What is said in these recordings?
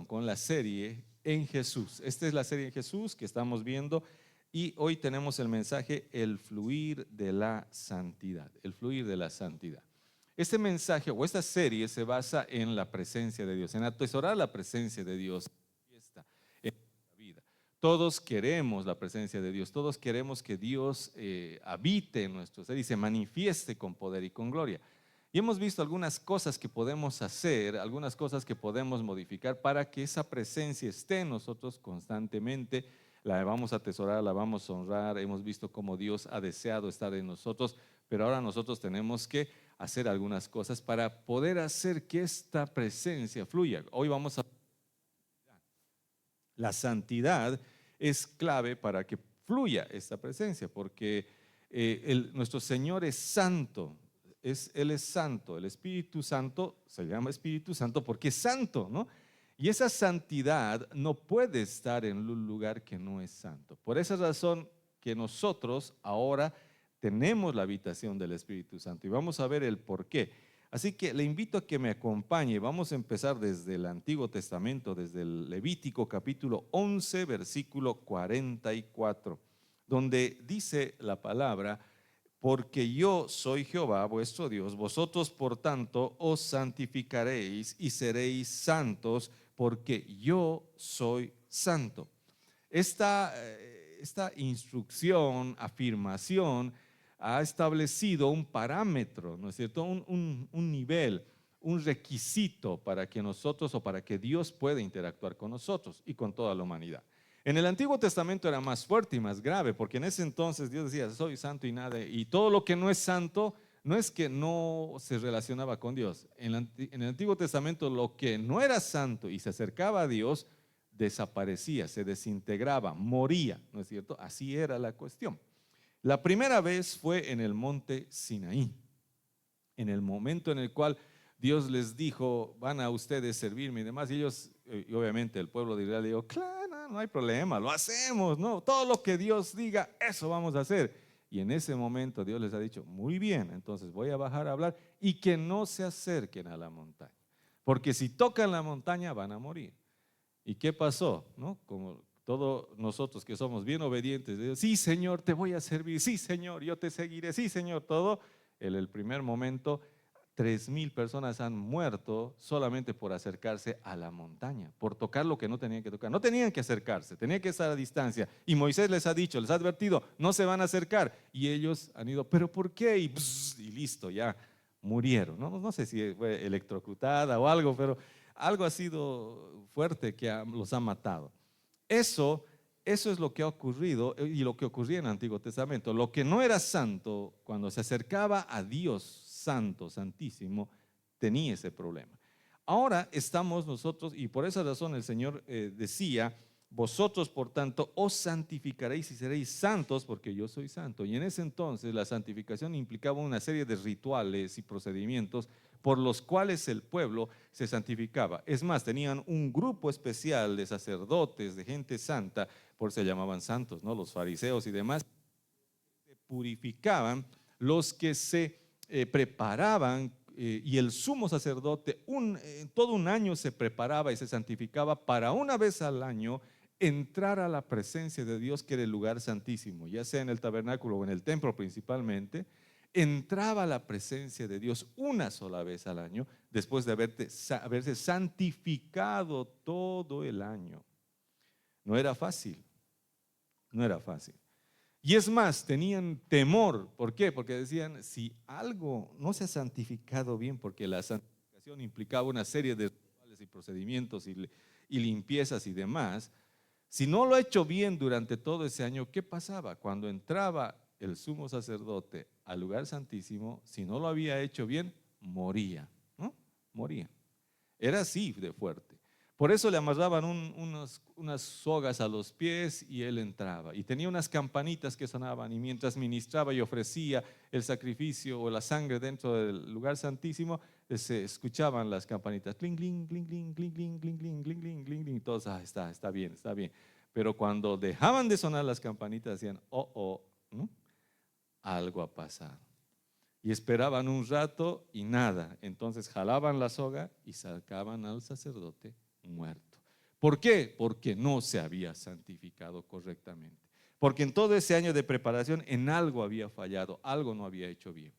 con la serie en Jesús. Esta es la serie en Jesús que estamos viendo y hoy tenemos el mensaje, el fluir de la santidad, el fluir de la santidad. Este mensaje o esta serie se basa en la presencia de Dios, en atesorar la presencia de Dios en nuestra vida. Todos queremos la presencia de Dios, todos queremos que Dios habite en nuestro ser y se manifieste con poder y con gloria. Y hemos visto algunas cosas que podemos hacer, algunas cosas que podemos modificar para que esa presencia esté en nosotros constantemente. La vamos a atesorar, la vamos a honrar. Hemos visto cómo Dios ha deseado estar en nosotros, pero ahora nosotros tenemos que hacer algunas cosas para poder hacer que esta presencia fluya. Hoy vamos a... La santidad es clave para que fluya esta presencia, porque nuestro Señor es santo. Él es santo, el Espíritu Santo se llama Espíritu Santo porque es santo, ¿no? Y esa santidad no puede estar en un lugar que no es santo. Por esa razón que nosotros ahora tenemos la habitación del Espíritu Santo y vamos a ver el por qué. Así que le invito a que me acompañe. Vamos a empezar desde el Antiguo Testamento, desde el Levítico capítulo 11, versículo 44, donde dice la palabra: porque yo soy Jehová vuestro Dios, vosotros por tanto os santificaréis y seréis santos, porque yo soy santo. Esta instrucción, afirmación, ha establecido un parámetro, ¿no es cierto? Un nivel, un requisito para que nosotros o para que Dios pueda interactuar con nosotros y con toda la humanidad. En el Antiguo Testamento era más fuerte y más grave, porque en ese entonces Dios decía, soy santo y nada, y todo lo que no es santo, no es que no se relacionaba con Dios. En el Antiguo Testamento lo que no era santo y se acercaba a Dios, desaparecía, se desintegraba, moría, ¿no es cierto? Así era la cuestión. La primera vez fue en el monte Sinaí, en el momento en el cual Dios les dijo, van a ustedes servirme y demás, y ellos, y obviamente el pueblo de Israel dijo, claro, no hay problema, lo hacemos, ¿no? Todo lo que Dios diga, eso vamos a hacer. Y en ese momento Dios les ha dicho, muy bien, entonces voy a bajar a hablar y que no se acerquen a la montaña, porque si tocan la montaña van a morir. ¿Y qué pasó? ¿No? Como todos nosotros que somos bien obedientes, de Dios, sí Señor, te voy a servir, sí Señor, yo te seguiré, sí Señor, todo. En el primer momento, 3,000 personas han muerto solamente por acercarse a la montaña, por tocar lo que no tenían que tocar. No tenían que acercarse, tenían que estar a distancia. Y Moisés les ha dicho, les ha advertido, no se van a acercar. Y ellos han ido, ¿pero por qué? Y listo, ya murieron. No sé si fue electrocutada o algo, pero algo ha sido fuerte que los ha matado. Eso, eso es lo que ha ocurrido y lo que ocurría en el Antiguo Testamento. Lo que no era santo, cuando se acercaba a Dios santo, santísimo, tenía ese problema. Ahora estamos nosotros, y por esa razón el Señor decía, vosotros por tanto os santificaréis y seréis santos porque yo soy santo. Y en ese entonces la santificación implicaba una serie de rituales y procedimientos por los cuales el pueblo se santificaba. Es más, tenían un grupo especial de sacerdotes, de gente santa, por eso se llamaban santos, ¿no? Los fariseos y demás, se purificaban, los que se preparaban, y el sumo sacerdote todo un año se preparaba y se santificaba para una vez al año entrar a la presencia de Dios, que era el lugar santísimo, ya sea en el tabernáculo o en el templo principalmente. Entraba a la presencia de Dios una sola vez al año, después de haberse santificado todo el año. No era fácil, no era fácil. Y es más, tenían temor. ¿Por qué? Porque decían, si algo no se ha santificado bien, porque la santificación implicaba una serie de rituales y procedimientos y limpiezas y demás, si no lo ha hecho bien durante todo ese año, ¿qué pasaba? Cuando entraba el sumo sacerdote al lugar santísimo, si no lo había hecho bien, moría, ¿no? Moría. Era así de fuerte. Por eso le amarraban unas sogas a los pies y él entraba. Y tenía unas campanitas que sonaban, y mientras ministraba y ofrecía el sacrificio o la sangre dentro del lugar santísimo, se escuchaban las campanitas, cling, cling, cling, cling, cling, cling, cling, cling, cling, cling, cling, cling. Todos, está bien, está bien. Pero cuando dejaban de sonar las campanitas, decían, ¿no? Algo ha pasado. Y esperaban un rato y nada. Entonces jalaban la soga y sacaban al sacerdote muerto. ¿Por qué? Porque no se había santificado correctamente. Porque en todo ese año de preparación en algo había fallado, algo no había hecho bien.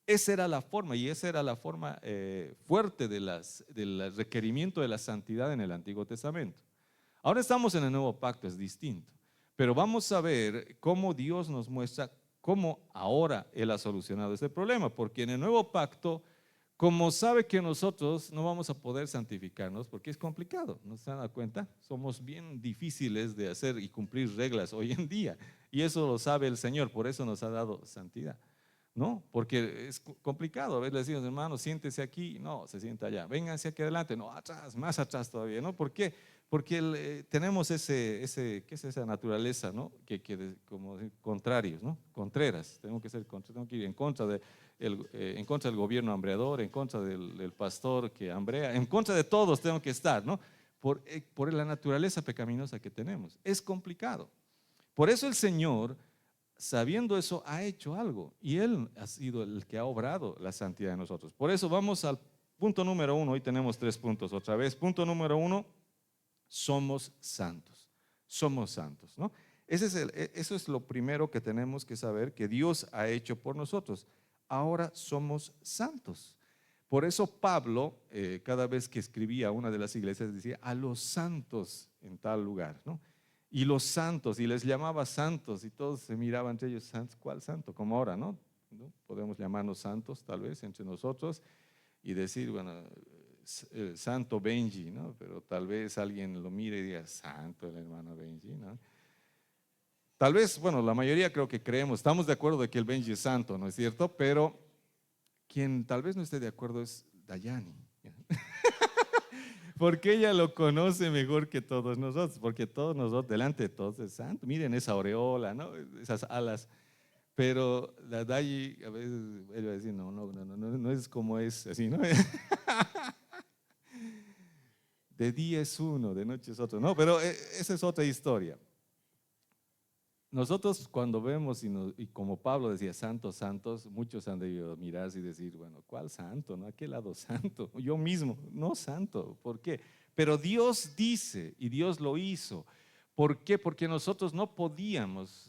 Esa era la forma, y esa era la forma fuerte del requerimiento de la santidad en el Antiguo Testamento. Ahora estamos en el Nuevo Pacto, es distinto. Pero vamos a ver cómo Dios nos muestra cómo ahora Él ha solucionado este problema. Porque en el Nuevo Pacto, como sabe que nosotros no vamos a poder santificarnos, porque es complicado, ¿no se dan cuenta? Somos bien difíciles de hacer y cumplir reglas hoy en día. Y eso lo sabe el Señor, por eso nos ha dado santidad. ¿No? Porque es complicado. A veces le decimos, hermano, siéntese aquí. No, se sienta allá. Vénganse aquí adelante. No, atrás, más atrás todavía. ¿No? ¿Por qué? Porque tenemos ¿qué es esa naturaleza, ¿no? Como contrarios, ¿no? Contreras. Tengo que ir en contra, en contra del gobierno hambreador, en contra del pastor que hambrea, en contra de todos tengo que estar, ¿no? Por la naturaleza pecaminosa que tenemos. Es complicado. Por eso el Señor, sabiendo eso, ha hecho algo y Él ha sido el que ha obrado la santidad de nosotros. Por eso vamos al punto número 1. Hoy tenemos 3 puntos otra vez. Punto número 1, somos santos. Somos santos, ¿no? Eso es lo primero que tenemos que saber que Dios ha hecho por nosotros. Ahora somos santos. Por eso Pablo, cada vez que escribía a una de las iglesias, decía a los santos en tal lugar, ¿no? Y los santos, y les llamaba santos, y todos se miraban entre ellos, santos, ¿cuál santo? Como ahora, ¿no? Podemos llamarnos santos tal vez entre nosotros y decir, bueno, santo Benji, ¿no? Pero tal vez alguien lo mire y diga, santo el hermano Benji, ¿no? Tal vez, bueno, la mayoría creo que creemos, estamos de acuerdo de que el Benji es santo, ¿no es cierto? Pero quien tal vez no esté de acuerdo es Dayani. Porque ella lo conoce mejor que todos nosotros, porque todos nosotros, delante de todos, es santo. Miren esa aureola, ¿no? Esas alas. Pero la Dayi, a veces, él va a decir, no es como es, así, ¿no? De día es uno, de noche es otro. No, pero esa es otra historia. Nosotros cuando vemos, y como Pablo decía, santos, santos, muchos han debido mirarse y decir, bueno, ¿cuál santo? ¿No? ¿A qué lado santo? Yo mismo, no santo. ¿Por qué? Pero Dios dice, y Dios lo hizo. ¿Por qué? Porque nosotros no podíamos.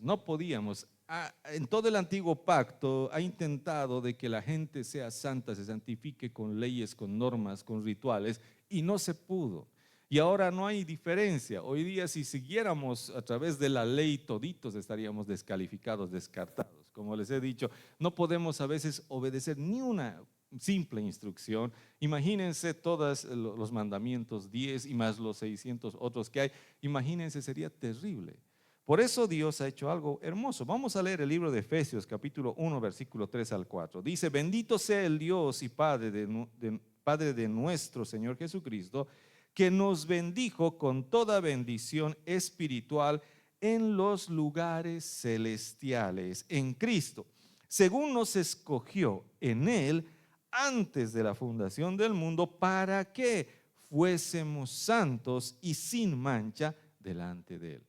En todo el antiguo pacto ha intentado de que la gente sea santa, se santifique con leyes, con normas, con rituales, y no se pudo. Y ahora no hay diferencia. Hoy día si siguiéramos a través de la ley, toditos estaríamos descalificados, descartados. Como les he dicho, no podemos a veces obedecer ni una simple instrucción. Imagínense todos los mandamientos, 10 y más los 600 otros que hay. Imagínense, sería terrible. Por eso Dios ha hecho algo hermoso. Vamos a leer el libro de Efesios, capítulo 1, versículo 3 al 4. Dice, bendito sea el Dios y Padre de nuestro Señor Jesucristo, que nos bendijo con toda bendición espiritual en los lugares celestiales, en Cristo, según nos escogió en Él antes de la fundación del mundo, para que fuésemos santos y sin mancha delante de Él.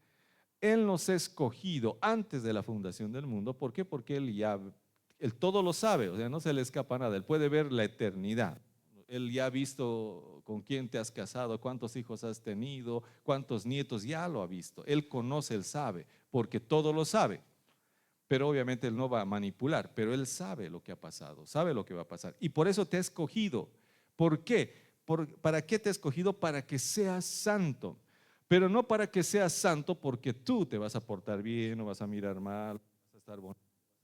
Él nos ha escogido antes de la fundación del mundo. ¿Por qué? Porque Él todo lo sabe, o sea, no se le escapa nada. Él puede ver la eternidad. Él ya ha visto con quién te has casado, cuántos hijos has tenido, cuántos nietos, ya lo ha visto. Él conoce, Él sabe, porque todo lo sabe. Pero obviamente Él no va a manipular, pero Él sabe lo que ha pasado, sabe lo que va a pasar. Y por eso te ha escogido. ¿Por qué? ¿Para qué te ha escogido? Para que seas santo. Pero no para que seas santo porque tú te vas a portar bien, no vas a mirar mal, vas a estar bonito,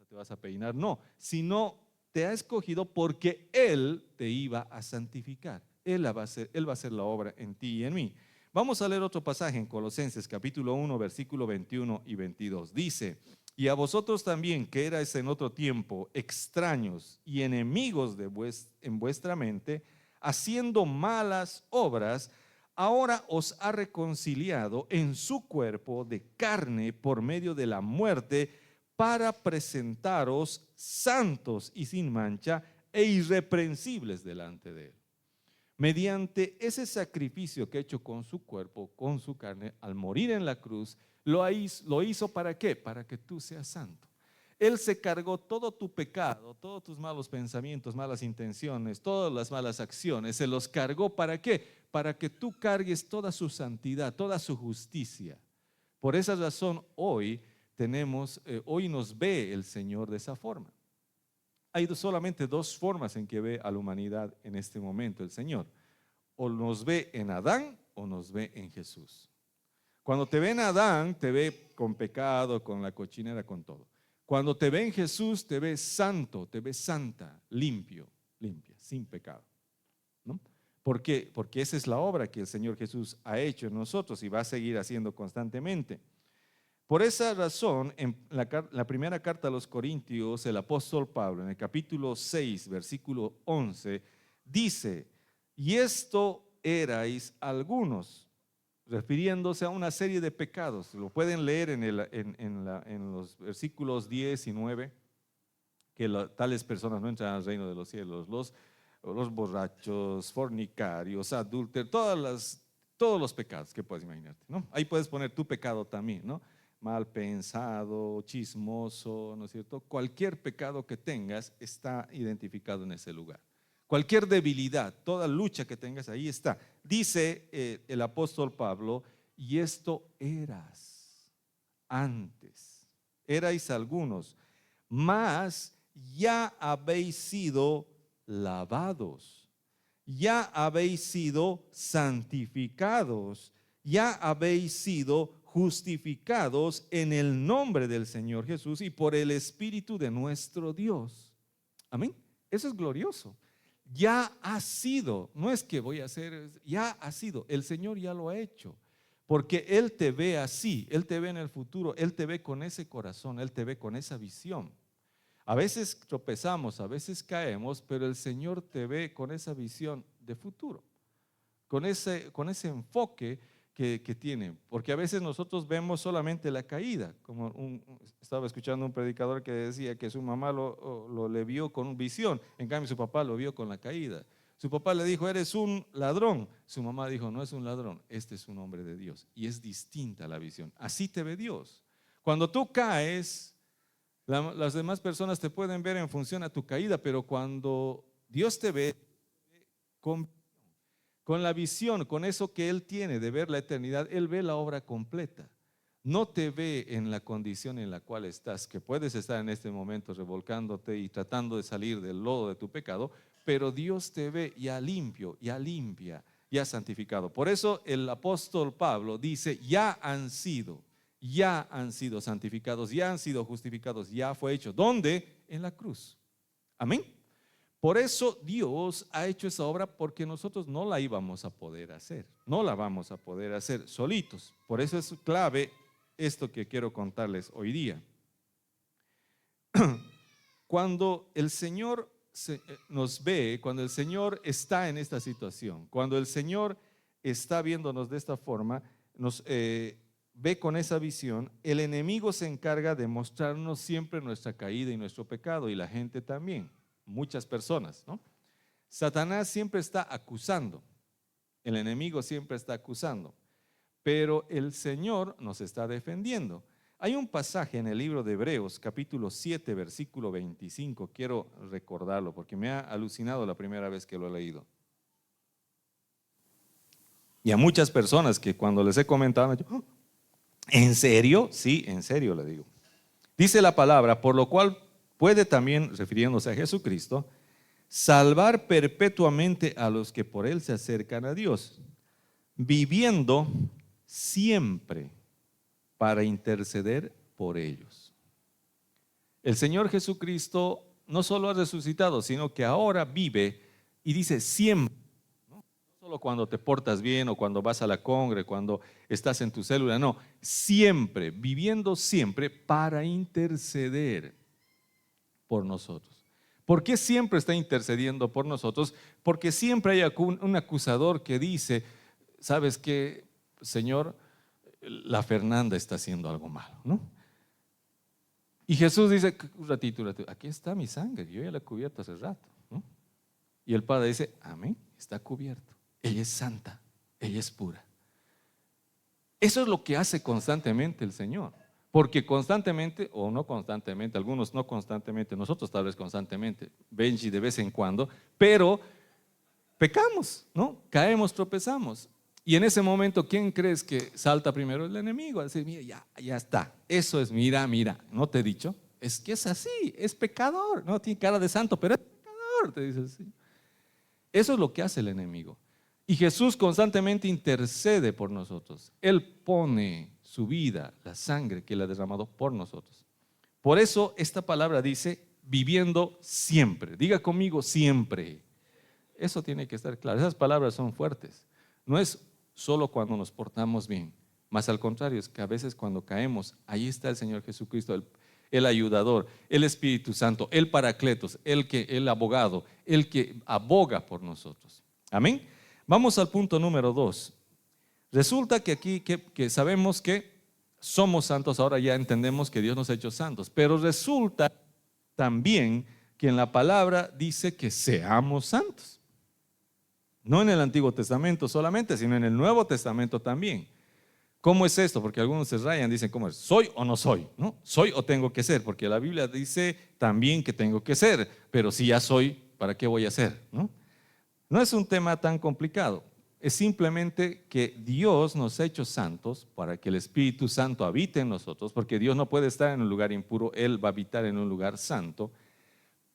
te vas a peinar. No, sino te ha escogido porque Él te iba a santificar. Él va a hacer la obra en ti y en mí. Vamos a leer otro pasaje en Colosenses capítulo 1, versículo 21 y 22. Dice, y a vosotros también, que erais en otro tiempo extraños y enemigos en vuestra mente, haciendo malas obras, ahora os ha reconciliado en su cuerpo de carne por medio de la muerte, para presentaros santos y sin mancha e irreprensibles delante de Él. Mediante ese sacrificio que ha hecho con su cuerpo, con su carne, al morir en la cruz, lo hizo ¿para qué? Para que tú seas santo. Él se cargó todo tu pecado, todos tus malos pensamientos, malas intenciones, todas las malas acciones. Se los cargó, ¿para qué? Para que tú cargues toda su santidad, toda su justicia. Por esa razón hoy nos ve el Señor de esa forma. Hay solamente dos formas en que ve a la humanidad en este momento el Señor. O nos ve en Adán o nos ve en Jesús. Cuando te ve en Adán, te ve con pecado, con la cochinera, con todo. Cuando te ve en Jesús, te ve santo, te ve santa, limpia, sin pecado, ¿no? ¿Por qué? Porque esa es la obra que el Señor Jesús ha hecho en nosotros y va a seguir haciendo constantemente. Por esa razón, en la primera carta a los Corintios, el apóstol Pablo, en el capítulo 6, versículo 11, dice: y esto erais algunos, refiriéndose a una serie de pecados. Lo pueden leer en los versículos 10 y 9, que tales personas no entran al reino de los cielos, los borrachos, fornicarios, adúlteros, todos los pecados que puedes imaginarte, ¿no? Ahí puedes poner tu pecado también, ¿no? Mal pensado, chismoso, ¿no es cierto? Cualquier pecado que tengas está identificado en ese lugar. Cualquier debilidad, toda lucha que tengas, ahí está. Dice el apóstol Pablo: y esto eras antes, erais algunos, mas ya habéis sido lavados, ya habéis sido santificados, ya habéis sido justificados en el nombre del Señor Jesús y por el Espíritu de nuestro Dios. Amén. Eso es glorioso. Ya ha sido, no es que voy a hacer, ya ha sido, el Señor ya lo ha hecho, porque Él te ve así, Él te ve en el futuro, Él te ve con ese corazón, Él te ve con esa visión. A veces tropezamos, a veces caemos, pero el Señor te ve con esa visión de futuro, con ese enfoque que tiene, porque a veces nosotros vemos solamente la caída, estaba escuchando un predicador que decía que su mamá le vio con visión, en cambio su papá lo vio con la caída. Su papá le dijo: eres un ladrón. Su mamá dijo: no es un ladrón, este es un hombre de Dios. Y es distinta la visión. Así te ve Dios. Cuando tú caes, las demás personas te pueden ver en función a tu caída, pero cuando Dios te ve con la visión, con eso que Él tiene de ver la eternidad, Él ve la obra completa. No te ve en la condición en la cual estás, que puedes estar en este momento revolcándote y tratando de salir del lodo de tu pecado, pero Dios te ve ya limpio, ya limpia, ya santificado. Por eso el apóstol Pablo dice: ya han sido santificados, ya han sido justificados, ya fue hecho. ¿Dónde? En la cruz. Amén. Por eso Dios ha hecho esa obra, porque nosotros no la íbamos a poder hacer, no la vamos a poder hacer solitos. Por eso es clave esto que quiero contarles hoy día. Cuando el Señor nos ve, cuando el Señor está en esta situación, cuando el Señor está viéndonos de esta forma, nos ve con esa visión, el enemigo se encarga de mostrarnos siempre nuestra caída y nuestro pecado, y la gente también. Muchas personas, ¿no? Satanás siempre está acusando, el enemigo siempre está acusando, pero el Señor nos está defendiendo. Hay un pasaje en el libro de Hebreos, capítulo 7, versículo 25, quiero recordarlo porque me ha alucinado la primera vez que lo he leído. Y a muchas personas que cuando les he comentado, ¿en serio? Sí, en serio le digo. Dice la palabra: por lo cual puede también, refiriéndose a Jesucristo, salvar perpetuamente a los que por Él se acercan a Dios, viviendo siempre para interceder por ellos. El Señor Jesucristo no solo ha resucitado, sino que ahora vive, y dice siempre, no solo cuando te portas bien o cuando vas a la congre, cuando estás en tu célula, no, siempre, viviendo siempre para interceder por nosotros. ¿Por qué siempre está intercediendo por nosotros? Porque siempre hay un acusador que dice: ¿sabes qué, Señor? La Fernanda está haciendo algo malo, ¿no? Y Jesús dice: un ratito, aquí está mi sangre, yo ya la he cubierto hace rato, ¿no? Y el Padre dice: amén, está cubierto. Ella es santa, ella es pura. Eso es lo que hace constantemente el Señor. Porque constantemente, o no constantemente, algunos no constantemente, nosotros tal vez constantemente, Benji de vez en cuando, pero pecamos, ¿no? Caemos, tropezamos. Y en ese momento, ¿quién crees que salta primero? El enemigo. A decir, mira, ya está. Eso es, mira, ¿no te he dicho? Es que es así, es pecador. No tiene cara de santo, pero es pecador, te dice así. Eso es lo que hace el enemigo. Y Jesús constantemente intercede por nosotros. Él pone su vida, la sangre que Él ha derramado por nosotros. Por eso esta palabra dice, viviendo siempre. Diga conmigo, siempre. Eso tiene que estar claro. Esas palabras son fuertes. No es solo cuando nos portamos bien, más al contrario, es que a veces cuando caemos, ahí está el Señor Jesucristo, el ayudador, el Espíritu Santo, el Paracletos, el abogado, el que aboga por nosotros. Amén. Vamos al punto número 2. Resulta que aquí que sabemos que somos santos, ahora ya entendemos que Dios nos ha hecho santos, pero resulta también que en la palabra dice que seamos santos. No en el Antiguo Testamento solamente, sino en el Nuevo Testamento también. ¿Cómo es esto? Porque algunos se rayan, dicen, ¿cómo es? ¿Soy o no soy? ¿No? ¿Soy o tengo que ser? Porque la Biblia dice también que tengo que ser, pero si ya soy, ¿para qué voy a ser? No es un tema tan complicado. Es simplemente que Dios nos ha hecho santos para que el Espíritu Santo habite en nosotros, porque Dios no puede estar en un lugar impuro, Él va a habitar en un lugar santo.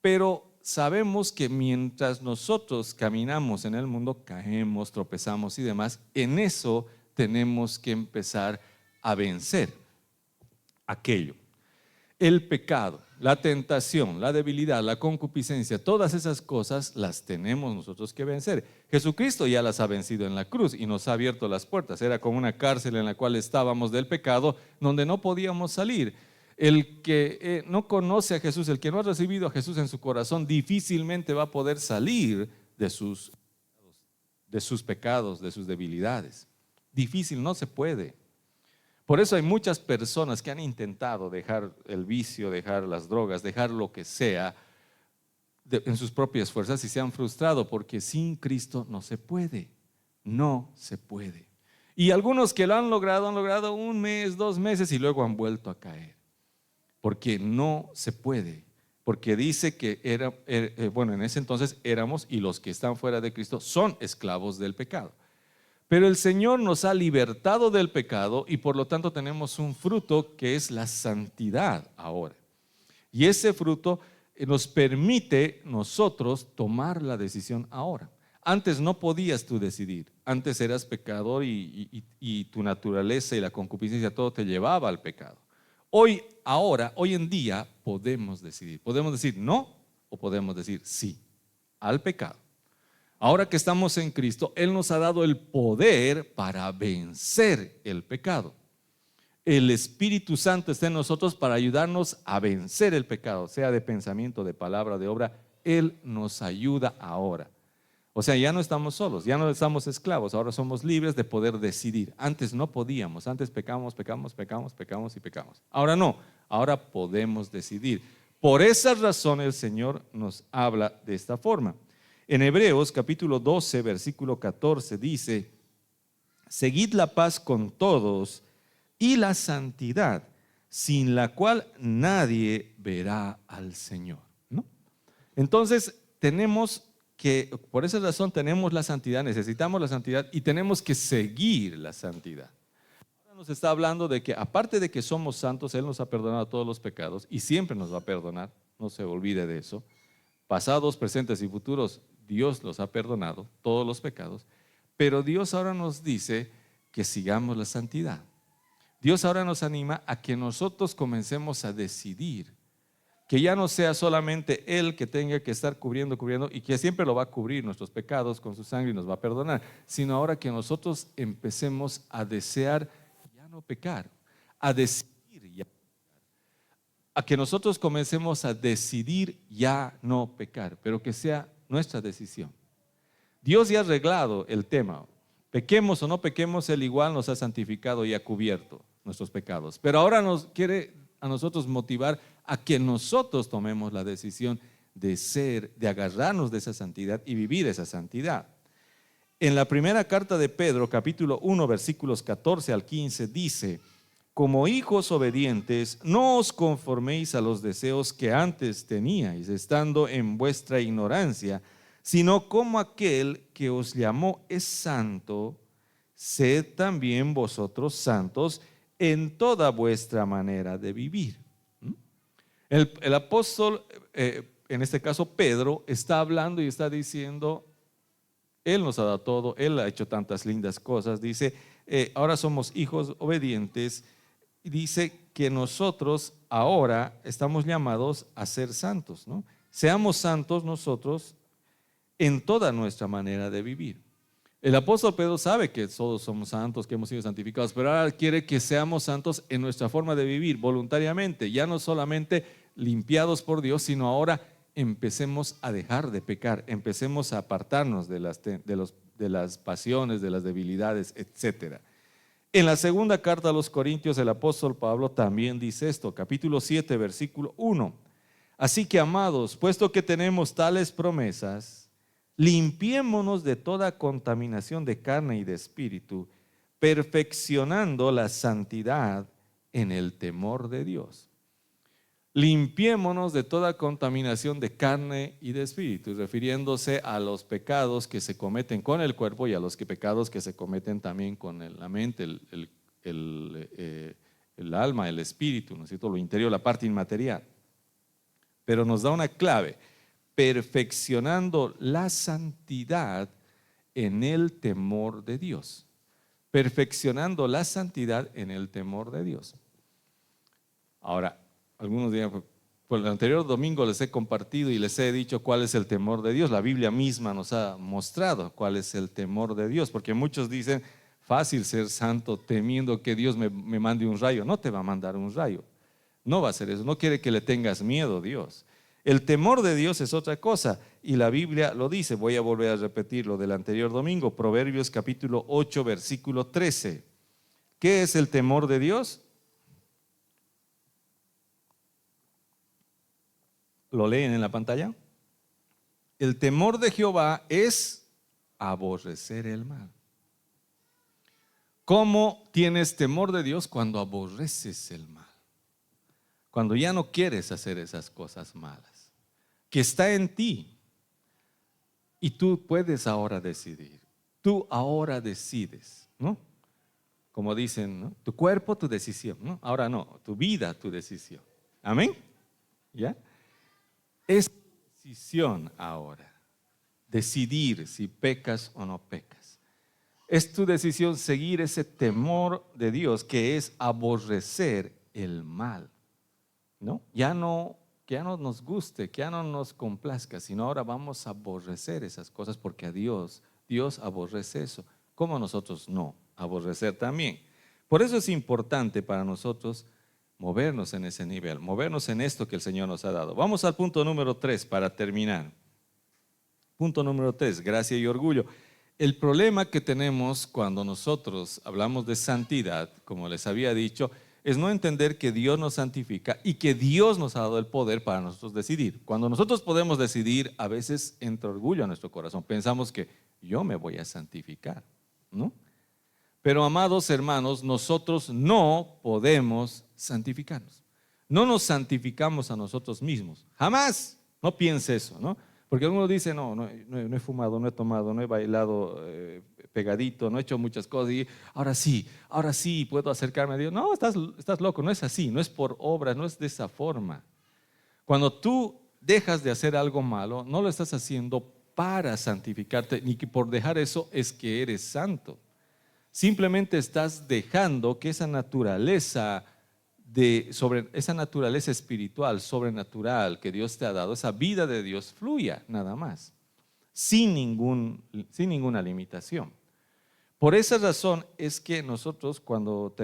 Pero sabemos que mientras nosotros caminamos en el mundo, caemos, tropezamos y demás, en eso tenemos que empezar a vencer aquello. El pecado, la tentación, la debilidad, la concupiscencia, todas esas cosas las tenemos nosotros que vencer. Jesucristo ya las ha vencido en la cruz y nos ha abierto las puertas. Era como una cárcel en la cual estábamos del pecado, donde no podíamos salir. El que no conoce a Jesús, el que no ha recibido a Jesús en su corazón, difícilmente va a poder salir de sus pecados, de sus debilidades. Difícil, no se puede. Por eso hay muchas personas que han intentado dejar el vicio, dejar las drogas, dejar lo que sea en sus propias fuerzas y se han frustrado porque sin Cristo no se puede. No se puede. Y algunos que lo han logrado 1 mes, 2 meses y luego han vuelto a caer. Porque no se puede. Porque dice que en ese entonces éramos, y los que están fuera de Cristo son esclavos del pecado. Pero el Señor nos ha libertado del pecado y por lo tanto tenemos un fruto que es la santidad ahora. Y ese fruto nos permite nosotros tomar la decisión ahora. Antes no podías tú decidir. Antes eras pecador y tu naturaleza y la concupiscencia todo te llevaba al pecado. Hoy en día podemos decidir. Podemos decir no o podemos decir sí al pecado. Ahora que estamos en Cristo, Él nos ha dado el poder para vencer el pecado. El Espíritu Santo está en nosotros para ayudarnos a vencer el pecado, sea de pensamiento, de palabra, de obra. Él nos ayuda ahora. O sea, ya no estamos solos, ya no estamos esclavos, ahora somos libres de poder decidir. Antes no podíamos, antes pecamos. Ahora no, ahora podemos decidir. Por esa razón el Señor nos habla de esta forma. En Hebreos capítulo 12, versículo 14 dice, seguid la paz con todos y la santidad, sin la cual nadie verá al Señor. ¿No? Entonces por esa razón tenemos la santidad, necesitamos la santidad y tenemos que seguir la santidad. Ahora nos está hablando de que aparte de que somos santos, Él nos ha perdonado todos los pecados y siempre nos va a perdonar, no se olvide de eso. Pasados, presentes y futuros, Dios los ha perdonado, todos los pecados, pero Dios ahora nos dice que sigamos la santidad. Dios ahora nos anima a que nosotros comencemos a decidir, que ya no sea solamente Él que tenga que estar cubriendo y que siempre lo va a cubrir nuestros pecados con su sangre y nos va a perdonar, sino ahora que nosotros empecemos a desear ya no pecar, a decidir ya. A que nosotros comencemos a decidir ya no pecar, pero que sea nuestra decisión. Dios ya ha arreglado el tema. Pequemos o no pequemos, Él igual nos ha santificado y ha cubierto nuestros pecados. Pero ahora nos quiere a nosotros motivar a que nosotros tomemos la decisión de agarrarnos de esa santidad y vivir esa santidad. En la primera carta de Pedro, capítulo 1, versículos 14 al 15, dice: como hijos obedientes, no os conforméis a los deseos que antes teníais, estando en vuestra ignorancia, sino como aquel que os llamó es santo, sed también vosotros santos en toda vuestra manera de vivir. El apóstol, en este caso Pedro, está hablando y está diciendo, Él nos ha dado todo, Él ha hecho tantas lindas cosas, dice, ahora somos hijos obedientes, y dice que nosotros ahora estamos llamados a ser santos, ¿no? Seamos santos nosotros en toda nuestra manera de vivir. El apóstol Pedro sabe que todos somos santos, que hemos sido santificados, pero ahora quiere que seamos santos en nuestra forma de vivir voluntariamente, ya no solamente limpiados por Dios, sino ahora empecemos a dejar de pecar, empecemos a apartarnos de las pasiones, de las debilidades, etcétera. En la segunda carta a los Corintios, el apóstol Pablo también dice esto, capítulo 7, versículo 1. Así que, amados, puesto que tenemos tales promesas, limpiémonos de toda contaminación de carne y de espíritu, perfeccionando la santidad en el temor de Dios. Limpiémonos de toda contaminación de carne y de espíritu, refiriéndose a los pecados que se cometen con el cuerpo y a los pecados que se cometen también con la mente, el alma, el espíritu, ¿no es cierto? Lo interior, la parte inmaterial. Pero nos da una clave, perfeccionando la santidad en el temor de Dios. Perfeccionando la santidad en el temor de Dios. Ahora, algunos días, por el anterior domingo les he compartido y les he dicho cuál es el temor de Dios. La Biblia misma nos ha mostrado cuál es el temor de Dios, porque muchos dicen, fácil ser santo temiendo que Dios me mande un rayo. No te va a mandar un rayo, no va a ser eso, no quiere que le tengas miedo Dios. El temor de Dios es otra cosa y la Biblia lo dice. Voy a volver a repetir lo del anterior domingo, Proverbios capítulo 8, versículo 13. ¿Qué es el temor de Dios? ¿Lo leen en la pantalla? El temor de Jehová es aborrecer el mal. ¿Cómo tienes temor de Dios? Cuando aborreces el mal. Cuando ya no quieres hacer esas cosas malas, que está en ti. Y tú puedes ahora decidir. Tú ahora decides, ¿no? Como dicen, ¿no? Tu cuerpo, tu decisión, ¿no? Ahora no, tu vida, tu decisión. Amén. ¿Ya? Es decisión ahora, decidir si pecas o no pecas. Es tu decisión seguir ese temor de Dios que es aborrecer el mal, ¿no? Ya no nos guste, que ya no nos complazca, sino ahora vamos a aborrecer esas cosas porque a Dios aborrece eso, como nosotros no, aborrecer también. Por eso es importante para nosotros movernos en ese nivel, movernos en esto que el Señor nos ha dado. Vamos al punto número 3 para terminar. Punto número 3, gracia y orgullo. El problema que tenemos cuando nosotros hablamos de santidad, como les había dicho, es no entender que Dios nos santifica y que Dios nos ha dado el poder para nosotros decidir. Cuando nosotros podemos decidir, a veces entra orgullo a nuestro corazón. Pensamos que yo me voy a santificar, ¿no? Pero amados hermanos, nosotros no podemos santificarnos. No nos santificamos a nosotros mismos. Jamás. No piense eso, ¿no? Porque algunos dicen, no he fumado, no he tomado, no he bailado pegadito, no he hecho muchas cosas y ahora sí puedo acercarme a Dios. No, estás loco, no es así, no es por obras, no es de esa forma. Cuando tú dejas de hacer algo malo, no lo estás haciendo para santificarte, ni que por dejar eso es que eres santo. Simplemente estás dejando que esa naturaleza espiritual, sobrenatural que Dios te ha dado, esa vida de Dios fluya nada más, sin ninguna limitación. Por esa razón es que nosotros cuando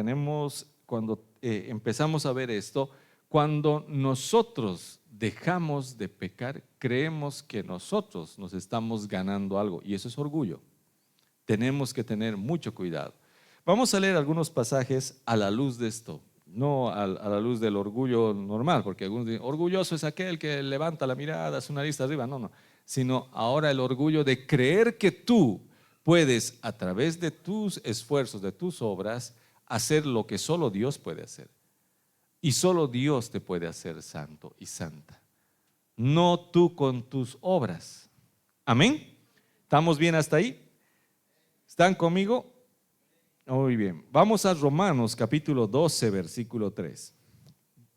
empezamos a ver esto, cuando nosotros dejamos de pecar, creemos que nosotros nos estamos ganando algo y eso es orgullo. Tenemos que tener mucho cuidado. Vamos a leer algunos pasajes a la luz de esto, no a la luz del orgullo normal, porque algunos dicen, orgulloso es aquel que levanta la mirada, su nariz arriba, no, sino ahora el orgullo de creer que tú puedes a través de tus esfuerzos, de tus obras, hacer lo que solo Dios puede hacer. Y solo Dios te puede hacer santo y santa. No tú con tus obras. Amén. ¿Estamos bien hasta ahí? ¿Están conmigo? Muy bien. Vamos a Romanos capítulo 12, versículo 3.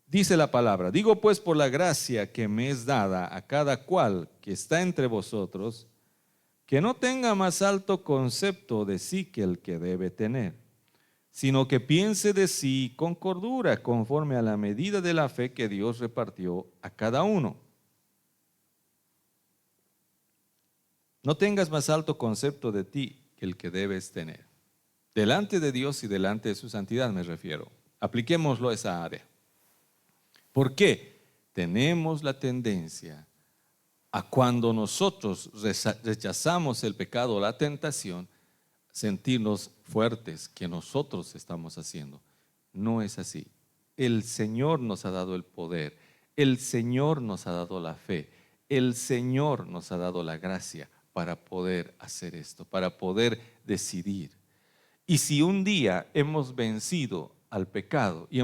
Dice la palabra: digo pues por la gracia que me es dada a cada cual que está entre vosotros, que no tenga más alto concepto de sí que el que debe tener, sino que piense de sí con cordura, conforme a la medida de la fe que Dios repartió a cada uno. No tengas más alto concepto de ti que el que debes tener. Delante de Dios y delante de su santidad me refiero. Apliquémoslo a esa área. ¿Por qué? Tenemos la tendencia a, cuando nosotros rechazamos el pecado o la tentación, sentirnos fuertes que nosotros estamos haciendo. No es así. El Señor nos ha dado el poder, el Señor nos ha dado la fe, el Señor nos ha dado la gracia para poder hacer esto, para poder decidir. Y si un día hemos vencido al pecado y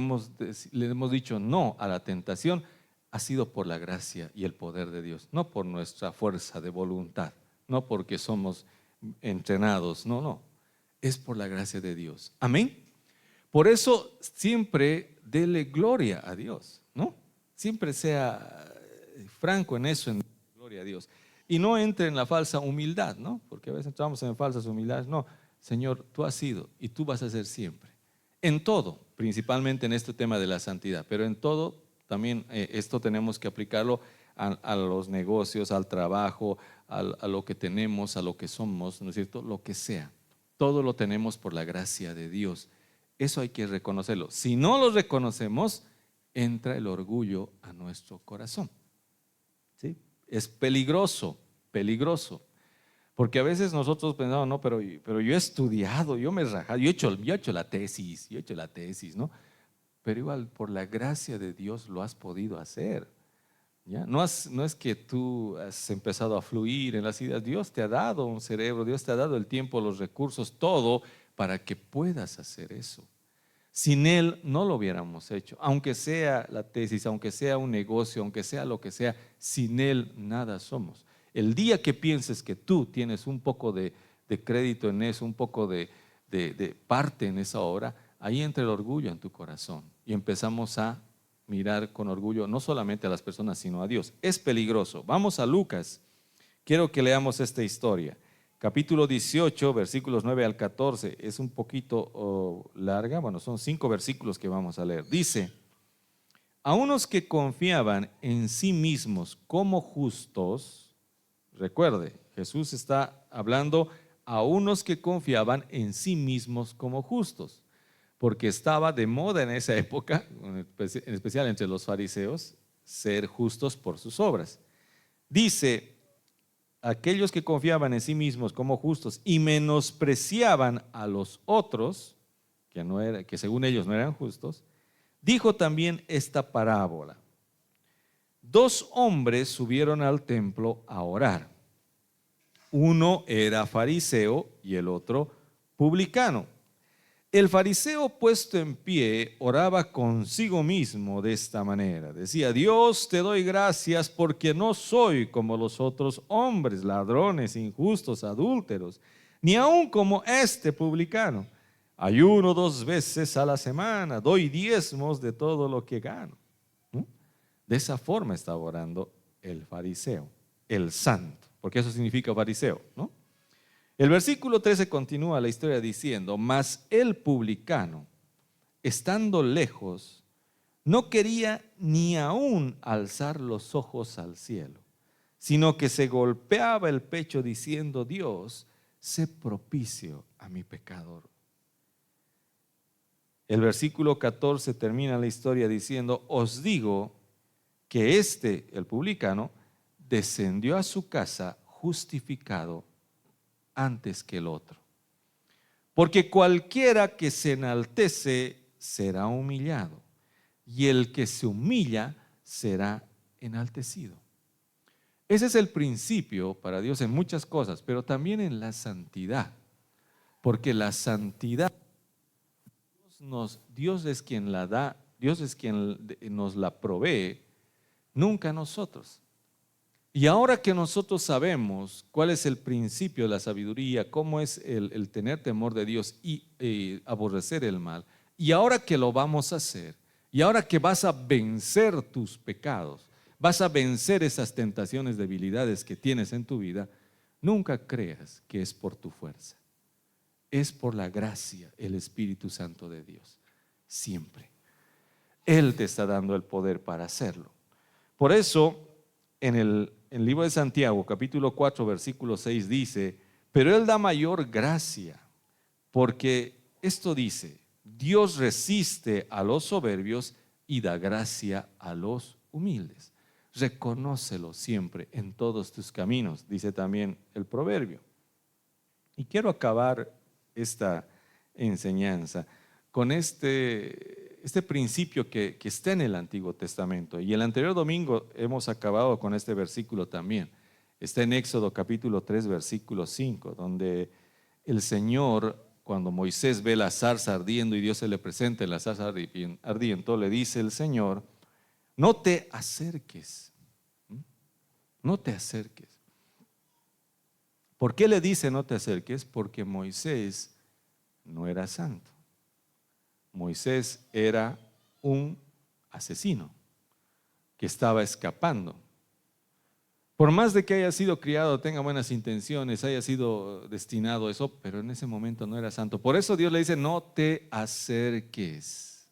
le hemos dicho no a la tentación, ha sido por la gracia y el poder de Dios, no por nuestra fuerza de voluntad, no porque somos entrenados, no, es por la gracia de Dios. Amén. Por eso siempre dele gloria a Dios, ¿no? Siempre sea franco en eso, en gloria a Dios. Y no entre en la falsa humildad, ¿no? Porque a veces entramos en falsas humildades. No, Señor, tú has sido y tú vas a ser siempre. En todo, principalmente en este tema de la santidad, pero en todo también esto tenemos que aplicarlo a los negocios, al trabajo, a lo que tenemos, a lo que somos, ¿no es cierto? Lo que sea. Todo lo tenemos por la gracia de Dios. Eso hay que reconocerlo. Si no lo reconocemos, entra el orgullo a nuestro corazón. ¿Sí? Es peligroso, peligroso. Porque a veces nosotros pensamos, no, pero yo he estudiado, yo me he rajado, yo he hecho la tesis, ¿no? Pero igual por la gracia de Dios lo has podido hacer. ¿Ya? No es que tú has empezado a fluir en las ideas. Dios te ha dado un cerebro, Dios te ha dado el tiempo, los recursos, todo para que puedas hacer eso. Sin Él no lo hubiéramos hecho, aunque sea la tesis, aunque sea un negocio, aunque sea lo que sea, sin Él nada somos. El día que pienses que tú tienes un poco de crédito en eso, un poco de parte en esa obra, ahí entra el orgullo en tu corazón y empezamos a mirar con orgullo no solamente a las personas, sino a Dios. Es peligroso. Vamos a Lucas. Quiero que leamos esta historia. Capítulo 18, versículos 9 al 14. Es un poquito larga. Bueno, son 5 versículos que vamos a leer. Dice: a unos que confiaban en sí mismos como justos. Recuerde, Jesús está hablando a unos que confiaban en sí mismos como justos, porque estaba de moda en esa época, en especial entre los fariseos, ser justos por sus obras. Dice: aquellos que confiaban en sí mismos como justos y menospreciaban a los otros, que según ellos no eran justos, dijo también esta parábola. 2 hombres subieron al templo a orar. Uno era fariseo y el otro publicano. El fariseo, puesto en pie, oraba consigo mismo de esta manera. Decía: Dios, te doy gracias porque no soy como los otros hombres, ladrones, injustos, adúlteros, ni aun como este publicano. Ayuno 2 veces a la semana, doy diezmos de todo lo que gano. ¿No? De esa forma estaba orando el fariseo, el santo, porque eso significa fariseo, ¿no? El versículo 13 continúa la historia diciendo: mas el publicano, estando lejos, no quería ni aún alzar los ojos al cielo, sino que se golpeaba el pecho diciendo: Dios, sé propicio a mi pecador. El versículo 14 termina la historia diciendo: os digo que el publicano, descendió a su casa justificado antes que el otro. Porque cualquiera que se enaltece será humillado, y el que se humilla será enaltecido. Ese es el principio para Dios en muchas cosas, pero también en la santidad. Porque la santidad, Dios Dios es quien la da, Dios es quien nos la provee, nunca nosotros. Y ahora que nosotros sabemos cuál es el principio de la sabiduría, cómo es el tener temor de Dios y aborrecer el mal, y ahora que lo vamos a hacer, y ahora que vas a vencer tus pecados, vas a vencer esas tentaciones, debilidades que tienes en tu vida, nunca creas que es por tu fuerza. Es por la gracia, el Espíritu Santo de Dios. Siempre. Él te está dando el poder para hacerlo. Por eso, en el libro de Santiago, capítulo 4, versículo 6 dice, pero Él da mayor gracia, porque esto dice, Dios resiste a los soberbios y da gracia a los humildes. Reconócelo siempre en todos tus caminos, dice también el proverbio. Y quiero acabar esta enseñanza con este principio que está en el Antiguo Testamento. Y el anterior domingo hemos acabado con este versículo también. Está en Éxodo capítulo 3, versículo 5, donde el Señor, cuando Moisés ve la zarza ardiendo y Dios se le presenta en la zarza ardiendo, le dice el Señor, no te acerques, no te acerques. ¿Por qué le dice no te acerques? Porque Moisés no era santo. Moisés era un asesino que estaba escapando. Por más de que haya sido criado, tenga buenas intenciones, haya sido destinado a eso, pero en ese momento no era santo. Por eso Dios le dice, no te acerques,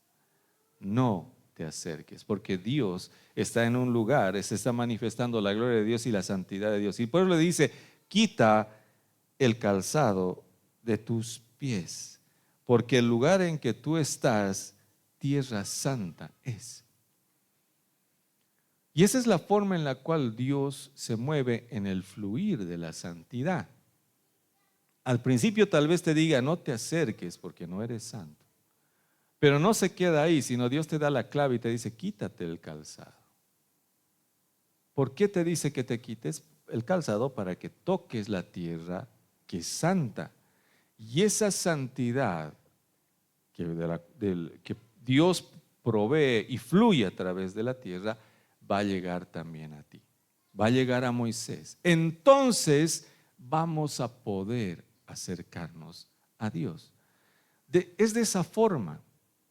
no te acerques, porque Dios está en un lugar, se está manifestando la gloria de Dios y la santidad de Dios. Y por eso le dice, quita el calzado de tus pies, porque el lugar en que tú estás, tierra santa es. Y esa es la forma en la cual Dios se mueve en el fluir de la santidad. Al principio tal vez te diga, no te acerques porque no eres santo. Pero no se queda ahí, sino Dios te da la clave y te dice, quítate el calzado. ¿Por qué te dice que te quites el calzado? Para que toques la tierra que es santa. Y esa santidad que Dios provee y fluye a través de la tierra, va a llegar también a ti. Va a llegar a Moisés. Entonces vamos a poder acercarnos a Dios. Es de esa forma,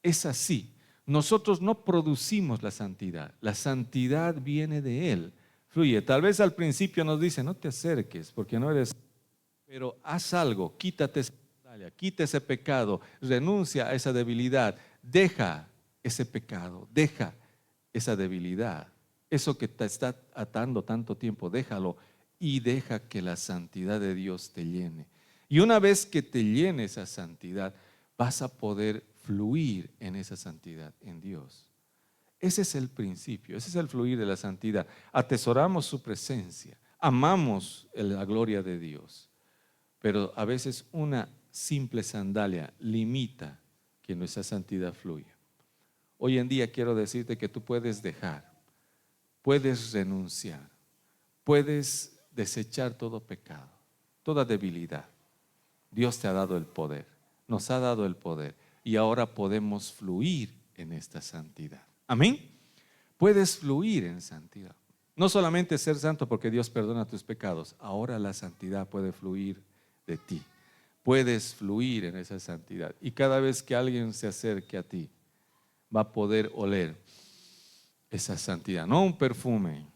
es así. Nosotros no producimos la santidad viene de Él, fluye. Tal vez al principio nos dice, no te acerques porque no eres, pero haz algo, quítate esa sandalia, quita ese pecado, renuncia a esa debilidad, deja ese pecado, deja esa debilidad, eso que te está atando tanto tiempo, déjalo y deja que la santidad de Dios te llene. Y una vez que te llene esa santidad, vas a poder fluir en esa santidad, en Dios. Ese es el principio, ese es el fluir de la santidad. Atesoramos su presencia, amamos la gloria de Dios, pero a veces una simple sandalia limita que nuestra santidad fluya. Hoy en día quiero decirte que tú puedes dejar, puedes renunciar, puedes desechar todo pecado, toda debilidad. Dios te ha dado el poder, nos ha dado el poder y ahora podemos fluir en esta santidad. Amén. Puedes fluir en santidad. No solamente ser santo porque Dios perdona tus pecados, ahora la santidad puede fluir de ti. Puedes fluir en esa santidad y cada vez que alguien se acerque a ti, va a poder oler esa santidad, no un perfume,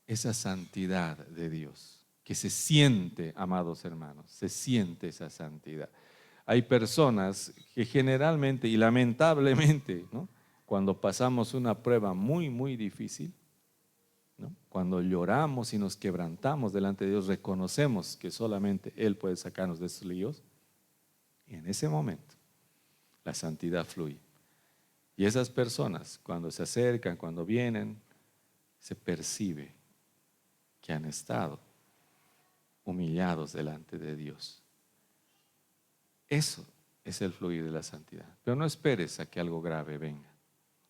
esa santidad de Dios, que se siente, amados hermanos, se siente esa santidad. Hay personas que generalmente y lamentablemente, ¿no?, cuando pasamos una prueba muy, muy difícil, ¿no?, cuando lloramos y nos quebrantamos delante de Dios, reconocemos que solamente Él puede sacarnos de esos líos, y en ese momento la santidad fluye. Y esas personas, cuando se acercan, cuando vienen, se percibe que han estado humillados delante de Dios. Eso es el fluir de la santidad. Pero no esperes a que algo grave venga.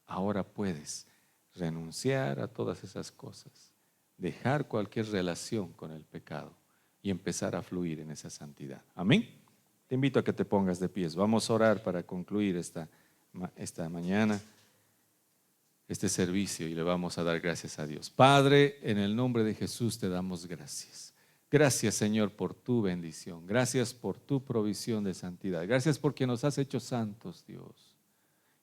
Ahora puedes renunciar a todas esas cosas, dejar cualquier relación con el pecado y empezar a fluir en esa santidad. Amén. Te invito a que te pongas de pies. Vamos a orar para concluir esta mañana, este servicio, y le vamos a dar gracias a Dios. Padre, en el nombre de Jesús te damos gracias. Gracias, Señor, por tu bendición. Gracias por tu provisión de santidad. Gracias porque nos has hecho santos, Dios.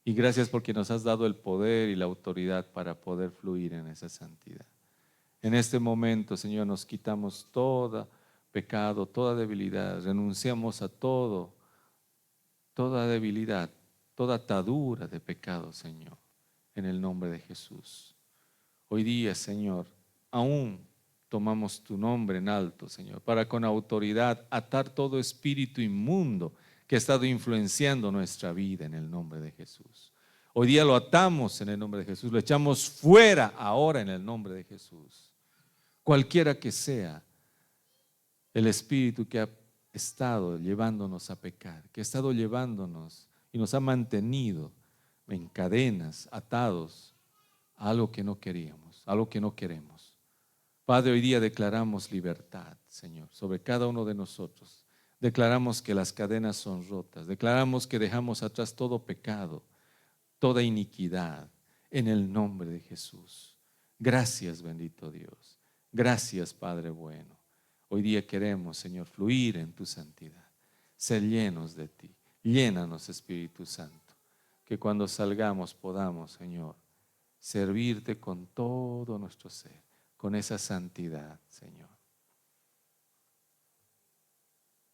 Y gracias porque nos has dado el poder y la autoridad para poder fluir en esa santidad. En este momento, Señor, nos quitamos todo pecado, toda debilidad. Renunciamos a toda debilidad, toda atadura de pecado, Señor, en el nombre de Jesús. Hoy día, Señor, aún tomamos tu nombre en alto, Señor, para con autoridad atar todo espíritu inmundo que ha estado influenciando nuestra vida en el nombre de Jesús. Hoy día lo atamos en el nombre de Jesús, lo echamos fuera ahora en el nombre de Jesús. Cualquiera que sea el espíritu que ha estado llevándonos a pecar, que ha estado llevándonos y nos ha mantenido en cadenas, atados a algo que no queríamos, a algo que no queremos. Padre, hoy día declaramos libertad, Señor, sobre cada uno de nosotros. Declaramos que las cadenas son rotas. Declaramos que dejamos atrás todo pecado, toda iniquidad, en el nombre de Jesús. Gracias, bendito Dios. Gracias, Padre bueno. Hoy día queremos, Señor, fluir en tu santidad, ser llenos de ti. Llénanos, Espíritu Santo, que cuando salgamos podamos, Señor, servirte con todo nuestro ser, con esa santidad, Señor.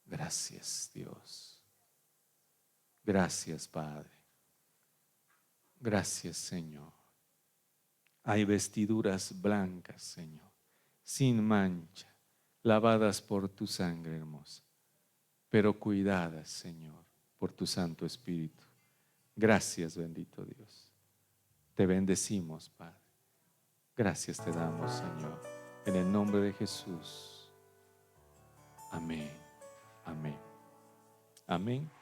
Gracias, Dios. Gracias, Padre. Gracias, Señor. Hay vestiduras blancas, Señor, sin mancha, lavadas por tu sangre hermosa, pero cuidadas, Señor, por tu Santo Espíritu. Gracias, bendito Dios. Te bendecimos, Padre. Gracias te damos, Señor, en el nombre de Jesús. Amén. Amén. Amén.